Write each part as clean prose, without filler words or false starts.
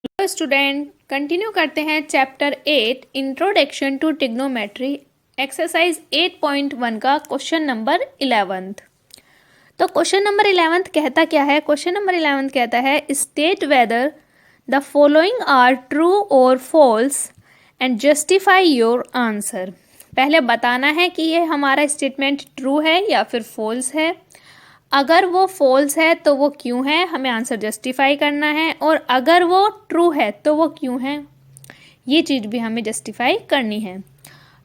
Hello student, continue करते हैं chapter 8 introduction to trigonometry exercise 8.1 का क्वेश्चन नंबर 11। तो क्वेश्चन नंबर 11 कहता क्या है? क्वेश्चन नंबर 11 कहता है state whether the following are true और false and justify your answer. पहले बताना है कि ये हमारा स्टेटमेंट ट्रू है या फिर फॉल्स है। अगर वो फॉल्स है तो वो क्यों है, हमें आंसर जस्टिफाई करना है, और अगर वो ट्रू है तो वो क्यों है, ये चीज़ भी हमें जस्टिफाई करनी है।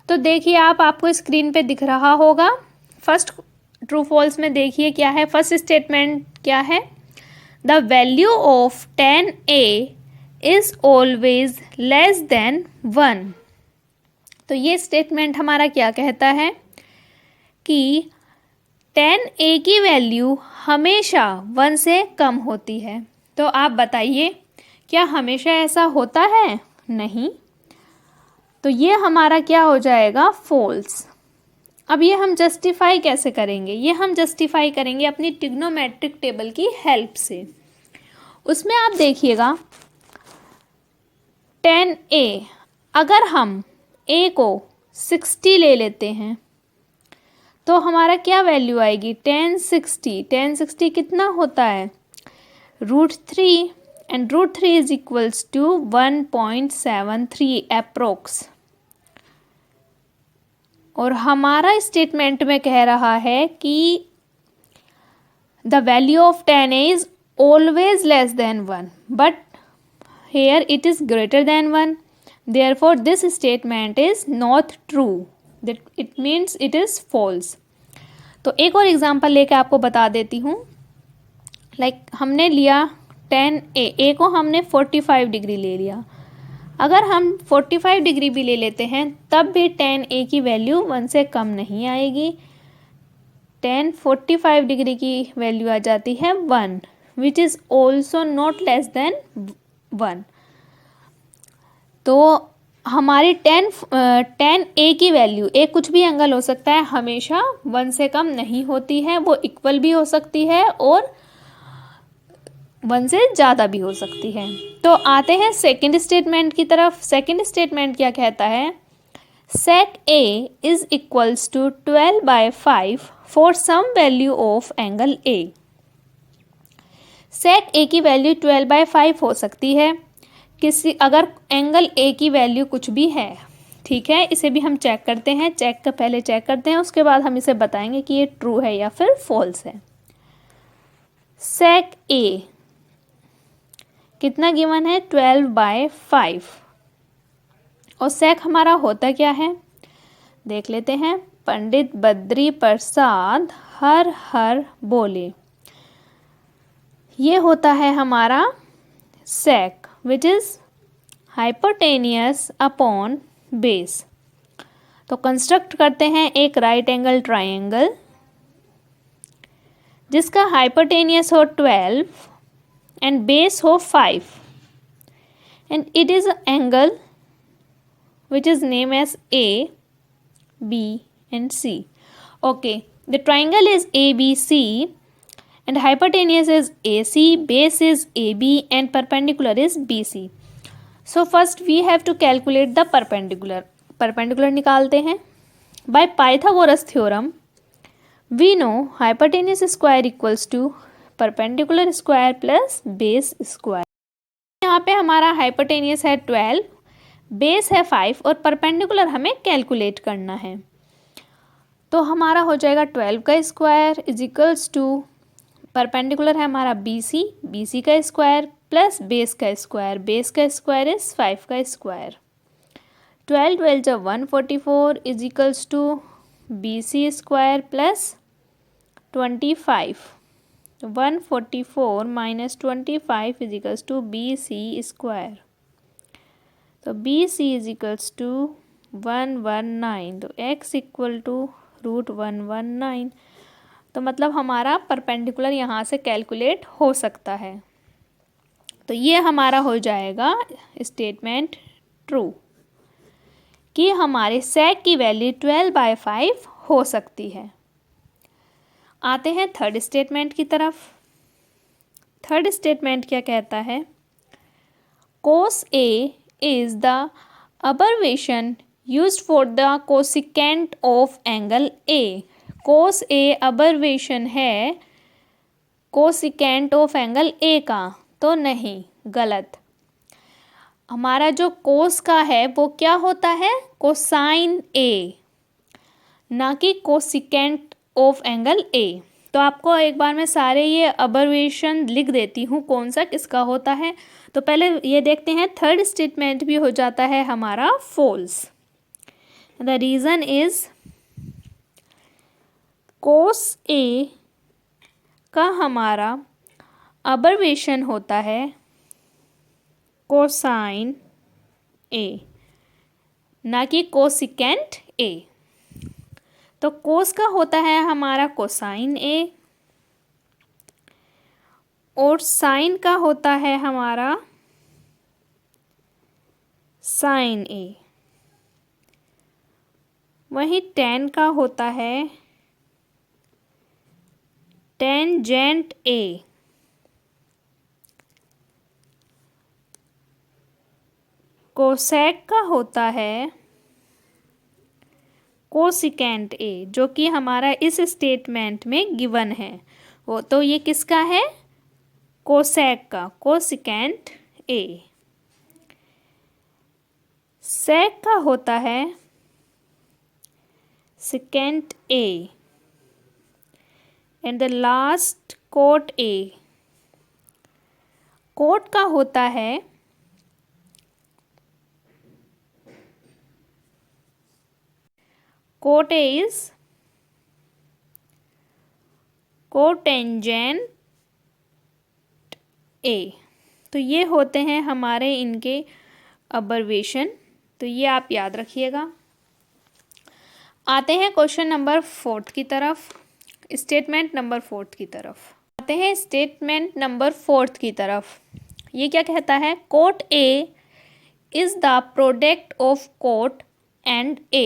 तो देखिए, आपको स्क्रीन पे दिख रहा होगा। फर्स्ट ट्रू फॉल्स में देखिए क्या है। फर्स्ट स्टेटमेंट क्या है? The value of 10a is always less than 1। तो ये स्टेटमेंट हमारा क्या कहता है कि 10a की वैल्यू हमेशा 1 से कम होती है। तो आप बताइए, क्या हमेशा ऐसा होता है? नहीं। तो ये हमारा क्या हो जाएगा? फॉल्स। अब ये हम जस्टिफाई कैसे करेंगे? ये हम जस्टिफाई करेंगे अपनी ट्रिग्नोमेट्रिक टेबल की हेल्प से। उसमें आप देखिएगा 10a, अगर हम a को 60 ले लेते हैं तो हमारा क्या वैल्यू आएगी? 1060 कितना होता है? √3, and √3 is equals to 1.73 approx. और हमारा स्टेटमेंट में कह रहा है कि the value of 10a is always less than 1, but here it is greater than 1, therefore this statement is not true, that it means it is false. तो एक और एग्जांपल लेके आपको बता देती हूँ। हमने लिया 10a को हमने 45 डिग्री ले लिया। अगर हम 45 डिग्री भी ले लेते हैं तब भी 10a की वैल्यू 1 से कम नहीं आएगी। 45 डिग्री की वैल्यू आ जाती है 1, which is also not less than 1। तो हमारी 10a की वैल्यू, एक कुछ भी एंगल हो सकता है, हमेशा 1 से कम नहीं होती है। वो इक्वल भी हो सकती है और 1 से ज़्यादा भी हो सकती है। तो आते हैं सेकंड स्टेटमेंट की तरफ। सेकंड स्टेटमेंट क्या कहता है? Sec a is equals to 12/5 for some value of angle a। Sec a की वैल्यू 12/5 हो सकती है अगर एंगल a की वैल्यू कुछ भी है। ठीक है, इसे भी हम चेक करते हैं। पहले चेक करते हैं, उसके बाद हम इसे बताएंगे कि ये ट्रू है या फिर फॉल्स है। सेक a कितना गिवन है? 12/5। और सेक हमारा होता क्या है? देख लेते हैं। पंडित बद्री प्रसाद हर हर बोले, ये होता है हमारा sec, which is hypotenuse upon base. तो कंस्ट्रक्ट करते हैं एक राइट एंगल ट्राइंगल जिसका हाइपोटेनियस हो 12 and base हो 5, and it is an angle which is named as A, B and C. Okay, the triangle is ABC and hypotenuse is AC, base is AB and perpendicular is BC. So first we have to calculate the perpendicular निकालते हैं। By Pythagoras theorem we know hypotenuse square equals to perpendicular square plus base square. यहाँ पे हमारा hypotenuse है 12, base है 5 और perpendicular हमें calculate करना है। तो हमारा हो जाएगा 12 का square is equals to perpendicular है हमारा BC का स्क्वायर प्लस बेस का स्क्वायर। बेस का स्क्वायर इज 5 का स्क्वायर। 12 जब 144 is equals to BC square plus 25। 144 minus 25 is equals to BC square. तो BC इज इक्वल्स टू 119। तो x इक्वल टू √119। तो मतलब हमारा परपेंडिकुलर यहाँ से कैलकुलेट हो सकता है। तो ये हमारा हो जाएगा स्टेटमेंट ट्रू कि हमारे सेक की वैल्यू 12/5 हो सकती है। आते हैं थर्ड स्टेटमेंट की तरफ। थर्ड स्टेटमेंट क्या कहता है? cos A is the abbreviation used for the cosecant of angle A. cos A abbreviation है cosecant of angle A का, तो नहीं, गलत। हमारा जो cos का है वो क्या होता है, cosine A, ना कि cosecant of angle A। तो आपको एक बार मैं सारे ये अब्रिविएशन लिख देती हूँ कौन सा किसका होता है। तो पहले ये देखते हैं, थर्ड स्टेटमेंट भी हो जाता है हमारा false. The reason is cos A का हमारा अब्रिविएशन होता है cosine A, ना कि cosecant A। तो cos का होता है हमारा cosine A और sin का होता है हमारा sin A। वहीं tan का होता है tangent A। cosec का होता है cosecant A, जो कि हमारा इस स्टेटमेंट में गिवन है। वो तो ये किसका है, cosec का, cosecant A। sec का होता है secant A and the last cot A। cot का होता है cot A is cotangent A। तो ये होते हैं हमारे इनके अब्रिविएशन, तो ये आप याद रखिएगा। आते हैं क्वेश्चन नंबर 4 की तरफ, स्टेटमेंट नंबर 4 की तरफ आते हैं। स्टेटमेंट नंबर 4 की तरफ ये क्या कहता है, cot A is the product of cot and A।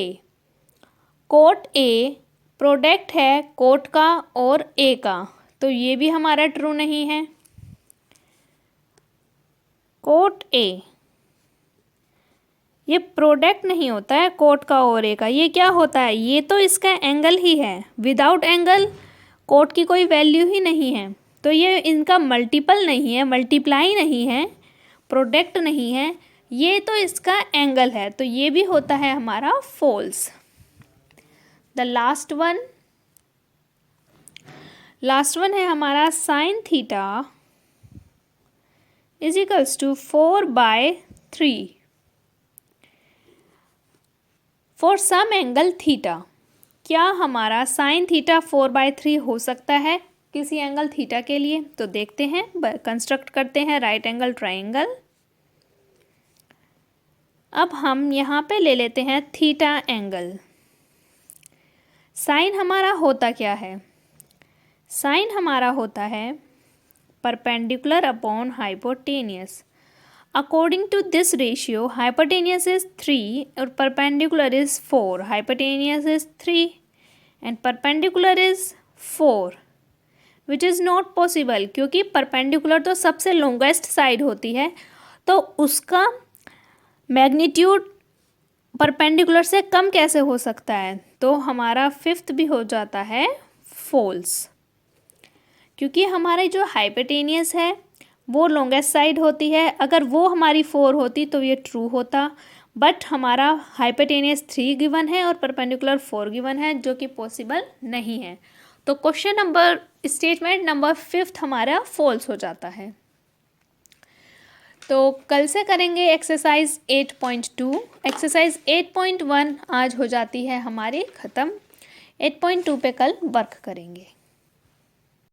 cot A product है cot का और A का, तो ये भी हमारा ट्रू नहीं है। cot A ये प्रोडक्ट नहीं होता है cot का और A का, ये क्या होता है, ये तो इसका एंगल ही है। विदाउट एंगल cot की कोई वैल्यू ही नहीं है, तो ये इनका मल्टीपल नहीं है, मल्टीप्लाई नहीं है, प्रोडक्ट नहीं है, ये तो इसका एंगल है, तो ये भी होता है हमारा फॉल्स। द लास्ट वन है हमारा sin theta is equals to 4/3 for some angle theta. क्या हमारा sin थीटा 4/3 हो सकता है किसी एंगल थीटा के लिए? तो देखते हैं, कंस्ट्रक्ट करते हैं राइट एंगल ट्राइंगल। अब हम यहाँ पे ले लेते हैं थीटा एंगल। साइन हमारा होता क्या है, साइन हमारा होता है perpendicular upon hypotenuse. According to this ratio hypotenuse is 3 और perpendicular is 4, hypotenuse is 3 and perpendicular is 4, which is not possible, क्योंकि परपेंडिकुलर तो सबसे लॉन्गेस्ट साइड होती है, तो उसका मैग्नीट्यूड परपेंडिकुलर से कम कैसे हो सकता है। तो हमारा 5th भी हो जाता है फॉल्स, क्योंकि हमारे जो हाइपोटेनियस है वो लॉन्गेस्ट साइड होती है। अगर वो हमारी 4 होती तो ये ट्रू होता, बट हमारा हाइपोटेनियस 3 गिवन है और परपेंडिकुलर 4 गिवन है, जो कि पॉसिबल नहीं है। तो क्वेश्चन नंबर स्टेटमेंट नंबर 5 हमारा फॉल्स हो जाता है। तो कल से करेंगे एक्सरसाइज 8.2। एक्सरसाइज 8.1 आज हो जाती है हमारी ख़त्म। 8.2 पे कल वर्क करेंगे।